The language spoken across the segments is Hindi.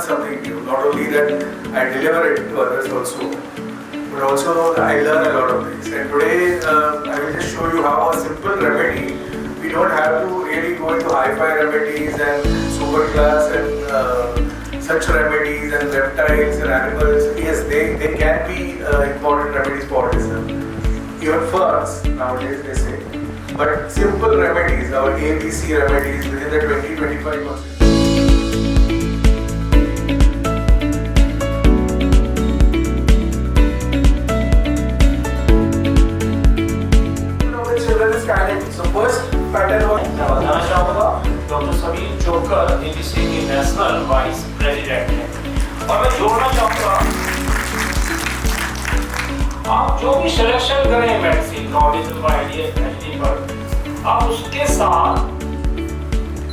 learn something new. Not only that I deliver it to others also, but also I learn a lot of things. And today I will just show you how a simple remedy, we don't have to really go into hi-fi remedies and super class and such remedies and reptiles and animals. Yes, they can be important remedies for autism. Even ferns nowadays they say. But simple remedies, our ABC remedies within the 20-25%. So first pattern was बताना चाहूँगा डॉक्टर समीर जोकर एबीसी के नेशनल वाइस प्रेसिडेंट हैं और मैं जोड़ना चाहूँगा आप जो भी सिलेक्शन करें मेडिसिन ऑडिशन आईडी एचडी पर आप उसके साथ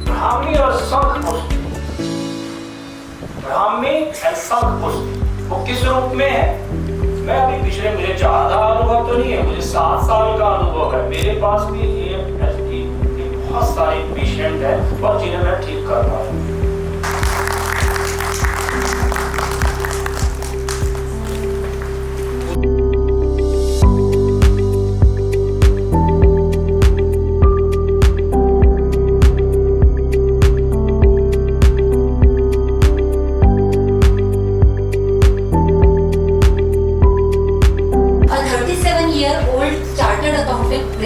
ब्राह्मी और शंख पुष्प ब्राह्मी और शंख पुष्प वो किस रूप में है? मैं अभी पिछले मुझे ज्यादा अनुभव तो नहीं है, मुझे 7 साल का अनुभव है। मेरे पास भी AFSD के बहुत सारे पेशेंट हैं और जिन्हें मैं ठीक कर रहा हूँ।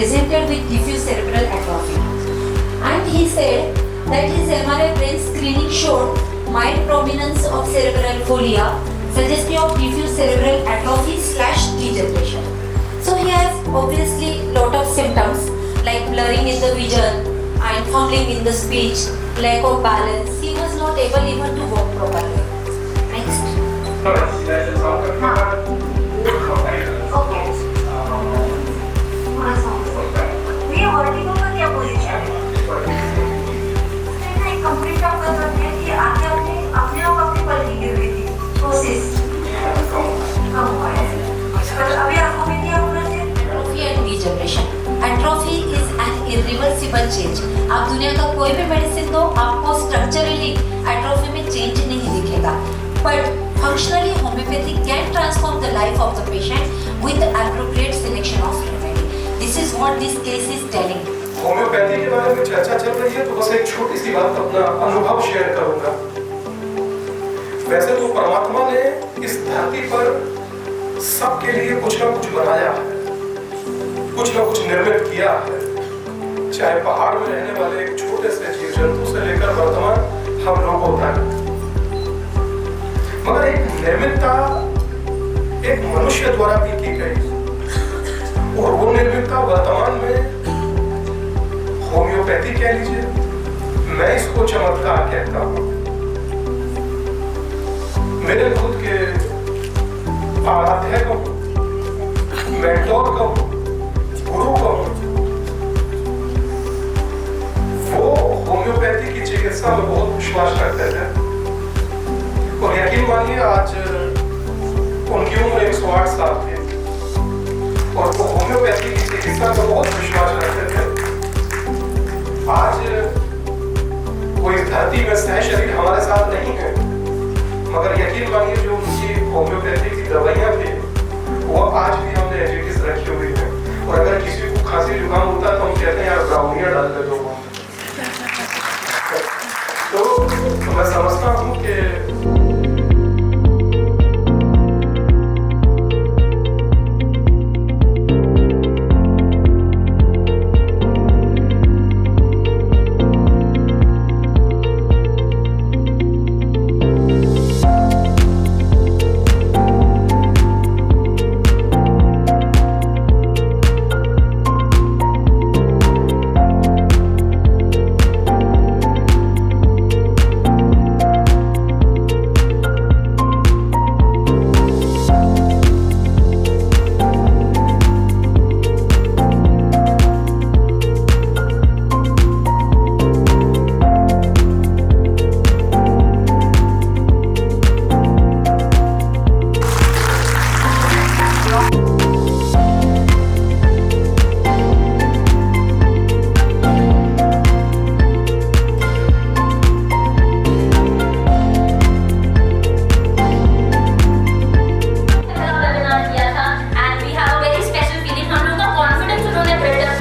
Presented with diffuse cerebral atrophy, and he said that his MRI brain screening showed mild prominence of cerebral folia, suggestive of diffuse cerebral atrophy/degeneration. So he has obviously lot of symptoms like blurring in the vision and fumbling in the speech, lack of balance. He was not able even to walk properly. Next. Vertigo का क्या पोजीशन है? एक कंप्लीट आप कर सकते हैं कि आगे अपने आप अपनी पलटी गिर गई थी, कोशिश कम हुआ है। पर अभी आपको भी क्या होना चाहिए? Atrophy and degeneration. Atrophy is an irreversible change. आप दुनिया का कोई भी मेडिसिन दो, आपको स्ट्रक्चरली एट्रोफी में चेंज नहीं दिखेगा, but functionally homeopathy can transform the life of the patient with the appropriate selection of remedy. This is what this case is telling. Homeopathy के बारे में चर्चा चल रही है तो बस एक छोटी सी बात अपना अनुभव शेयर करूंगा। वैसे तो परमात्मा ने इस धरती पर सबके लिए कुछ ना कुछ बनाया है, कुछ ना कुछ निर्मित किया है। चाहे पहाड़ में रहने वाले एक छोटे से जीव जंतु से लेकर वर्तमान हम लोगों तक, मगर एक निर्मितता एक मनुष्य द्वारा भी की गई और वो निर्मितता वर्तमान में होम्योपैथी कह लीजिए, मैं इसको चमत्कार कहता हूँ। मेरे खुद के आराध्य कहूँ, मेंटोर कहूँ, गुरु कहूँ, वो होम्योपैथी की चिकित्सा में बहुत विश्वास रखते थे और यकीन मानिए आज उनकी उम्र 108 साल थी और वो होम्योपैथी की चिकित्सा में बहुत विश्वास रखते थे। आज कोई धरती में सह शरीर हमारे साथ नहीं है, मगर यकीन मानिए जो उनकी होम्योपैथी की दवाइयाँ थी वो आज भी हमने एजिटिस रखी हुई है और अगर किसी को खांसी जुकाम होता है तो हम कहते हैं यार ब्राउनिया डाल दे दो। तो मैं समझता हूँ कि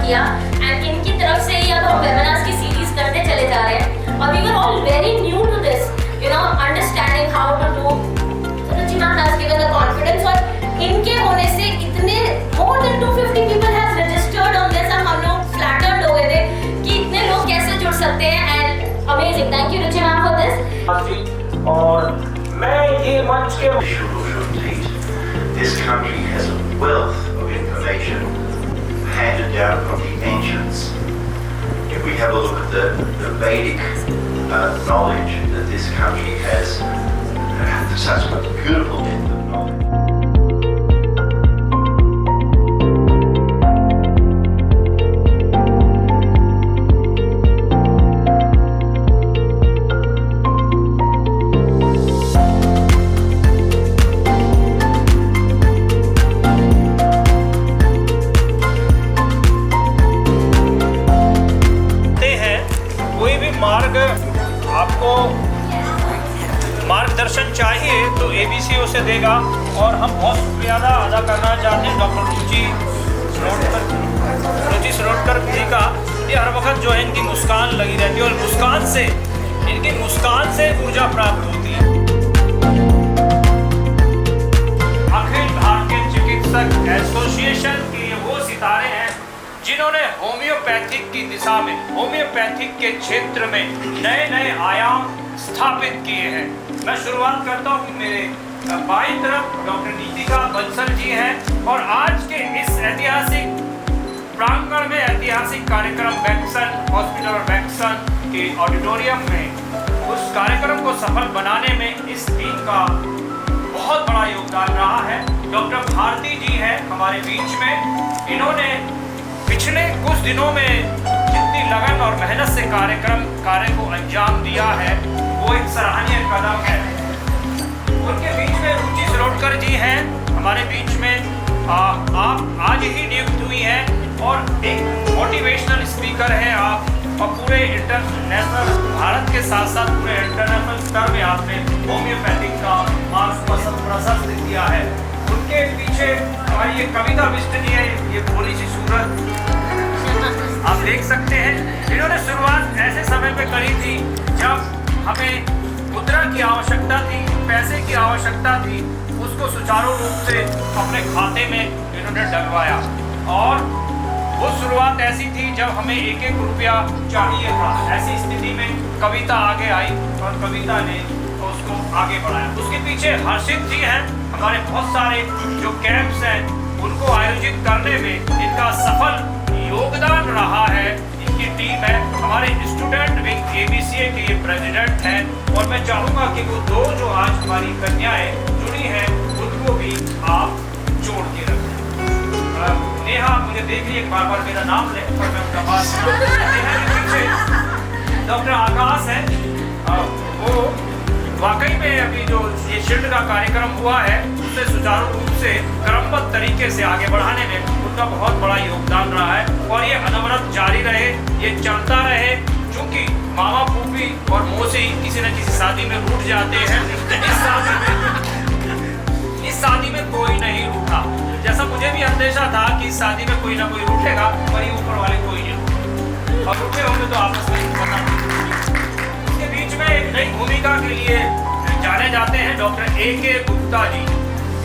किया एंड इनकी तरफ से ही अब हम वेबिनार्स की सीरीज करते चले जा रहे हैं और we were all very new to this understanding how to do. Ruchi ma'am has given the confidence और इनके होने से इतने more than 250 people has registered on this and हम लोग फ्लैटर्ड हो गए थे कि इतने लोग कैसे जुड़ सकते हैं and amazing. Thank you Ruchi ma'am for this. और मैं ये मंच के This country has a wealth of information handed down from the ancients. If we have a look at the Vedic knowledge that this country has, such a beautiful depth of knowledge. आपको मार्गदर्शन चाहिए तो ABC उसे देगा और हम बहुत शुक्रिया अदा करना चाहते हैं डॉक्टर रुचि सरोडकर जी का। ये हर वक्त जो है इनकी मुस्कान लगी रहती है और इनकी मुस्कान से ऊर्जा प्राप्त होती है। अखिल भारतीय चिकित्सक एसोसिएशन के वो सितारे हैं जिन्होंने होम्योपैथिक की दिशा में, होम्योपैथिक के क्षेत्र में नए आयाम स्थापित किए हैं। मैं शुरुआत करता हूँ, मेरे बाईं तरफ डॉक्टर नीतिका बंसल जी हैं और आज के इस ऐतिहासिक प्रांगण में ऐतिहासिक कार्यक्रम वैक्सन हॉस्पिटल और वैक्सन के ऑडिटोरियम में उस कार्यक्रम को सफल बनाने में इस टीम का बहुत बड़ा योगदान रहा है। डॉक्टर भारती जी हैं हमारे बीच में। इन्होंने पिछले कुछ दिनों में जितनी लगन और मेहनत से कार्य को अंजाम दिया है वो एक सराहनीय कदम है। उनके बीच में रुचि सरोडकर जी हैं हमारे बीच में। आप आज ही नियुक्त हुई हैं और एक मोटिवेशनल स्पीकर हैं आप और पूरे इंटरनेशनल भारत के साथ साथ पूरे इंटरनेशनल स्तर में आपने होम्योपैथिक का मार्ग प्रशस्त किया है। उनके पीछे हमारी ये कविता बिष्ट जी है, ये भोली सी सूरत आप देख सकते हैं। इन्होंने शुरुआत ऐसे समय पे करी थी जब हमें मुद्रा की आवश्यकता थी, पैसे की आवश्यकता थी, उसको सुचारू रूप से अपने खाते में इन्होंने डलवाया और वो शुरुआत ऐसी थी जब हमें एक रुपया चाहिए था। ऐसी स्थिति में कविता आगे आई और कविता ने उसको आगे बढ़ाया। उसके पीछे हर्षित जी हैं हमारे। बहुत सारे जो कैंप्स हैं उनको आयोजित करने में इनका सफल योगदान रहा है। इनकी टीम है हमारे स्टूडेंट विंग ABCA के ये प्रेसिडेंट हैं और मैं चाहूँगा कि वो दो जो आज हमारी कन्याएं जुड़ी हैं उनको भी आप जोड़ के रखें। नेहा मुझे देख रही है, बार मेरा नाम ले पर मैं उनका बात नेहा के पीछे डॉक्टर आकाश है। वो वाकई में अभी जो ये शील्ड का कार्यक्रम हुआ है उसे सुचारू रूप से क्रमबद्ध तरीके से आगे बढ़ाने में उनका बहुत बड़ा योगदान रहा है और ये अनवरत जारी रहे, ये चलता रहे। क्योंकि मामा फूफी और मौसी किसी न किसी शादी में रूठ जाते हैं, इस शादी में कोई नहीं रूठा। जैसा मुझे भी अंदेशा था कि इस शादी में कोई ना कोई रूठेगा पर ये ऊपर वाले कोई नहीं और रूठे होंगे तो आपस में उसके बीच में एक नई भूमिका के लिए जाने जाते हैं डॉक्टर AK गुप्ता जी।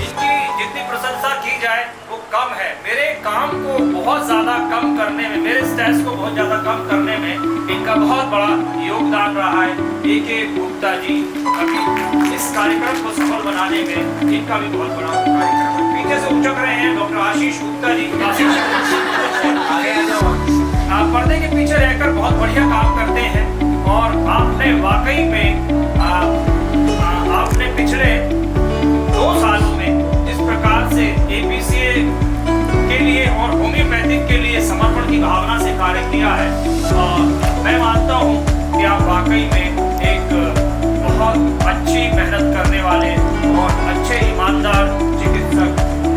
इनकी जितनी प्रशंसा की जाए वो कम है। मेरे काम को बहुत ज़्यादा कम करने में, मेरे स्ट्रेस को बहुत ज़्यादा कम करने में इनका बहुत बड़ा योगदान रहा है। AK गुप्ता जी अभी इस कार्यक्रम को सफल बनाने में इनका भी बहुत बड़ा कार्यक्रम है। पीछे से उचक रहे हैं डॉक्टर आशीष गुप्ता जी। आप पर्दे के पीछे रहकर बहुत बढ़िया काम करते हैं और आपने वाकई में आपने पिछले 2 सालों में जिस प्रकार से ABCA के लिए और होम्योपैथिक के लिए समर्पण की भावना से कार्य किया है, मैं मानता हूँ कि आप वाकई में एक बहुत अच्छी मेहनत करने वाले और अच्छे ईमानदार चिकित्सक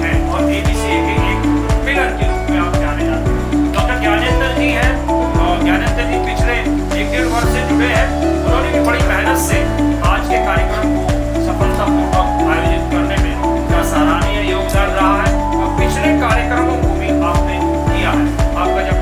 हैं और ABCA के एक पिलर के रूप में आप जाने जाते हैं। डॉक्टर ज्ञानेंद्र जी हैं और ज्ञानेंद्र जी पिछले 1-1.5 वर्ष से जुड़े हैं। उन्होंने भी बड़ी मेहनत से आज के कार्यक्रम को सफलतापूर्वक आयोजित करने में उनका सराहनीय योगदान रहा है और पिछले कार्यक्रमों को भी आपने किया है। आपका जब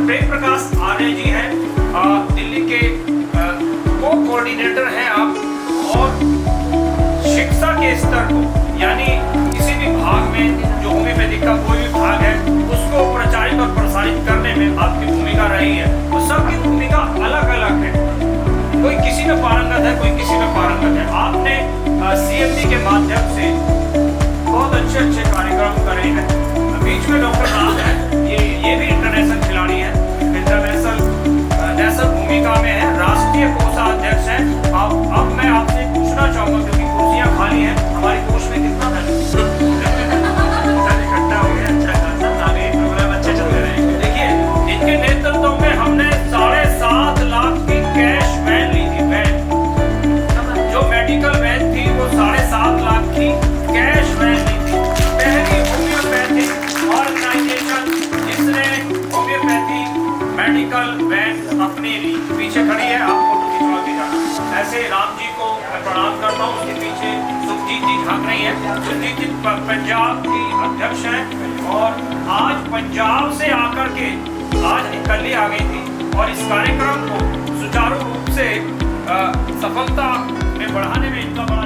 प्रेम प्रकाश आर्य जी हैं, दिल्ली के को कोऑर्डिनेटर हैं आप, और शिक्षा के स्तर को, यानी किसी भी भाग में जो होम्योपैथिक का कोई भी भाग है उसको प्रचारित और प्रसारित करने में आपकी भूमिका रही है। तो सबकी भूमिका अलग अलग है, कोई किसी में पारंगत है, कोई किसी में पारंगत है। आपने CMD के माध्यम से बहुत अच्छे अच्छे कार्यक्रम करे हैं। बीच में डॉक्टर राम है, ये भी इंटरनेशनल खिलाड़ी है, नेशनल भूमिका में है, राष्ट्रीय कोषाध्यक्ष है। अब मैं आपसे पूछना चाहूंगा, क्योंकि कुर्सियां खाली हैं, हमारी कोष में कितना है इकट्ठा हो गया, अच्छा खासा, आगे प्रोग्राम अच्छे चलते रहेंगे। देखिए, इनके नेतृत्व में हमने 7.5 लाख की कैश वैन ली थी, वैन जो मेडिकल वैन थी वो 7.5 लाख की कैश वैन ली थी। पहली होम्योपैथिक ऑर्गेनाइजेशन जिसने होम्योपैथी मेडिकल वैन अपनी ली, पीछे खड़ी है, आप फोटो खिंचवा के जाना। ऐसे राम जी को मैं प्रणाम करता हूँ, उसके पीछे सुखजीत जी झांक रही है। सुखजीत जी पंजाब की अध्यक्ष हैं और आज पंजाब से आकर के आज कल ही आ गई थी, और इस कार्यक्रम को सुचारू रूप से सफलता में बढ़ाने में इनका बड़ा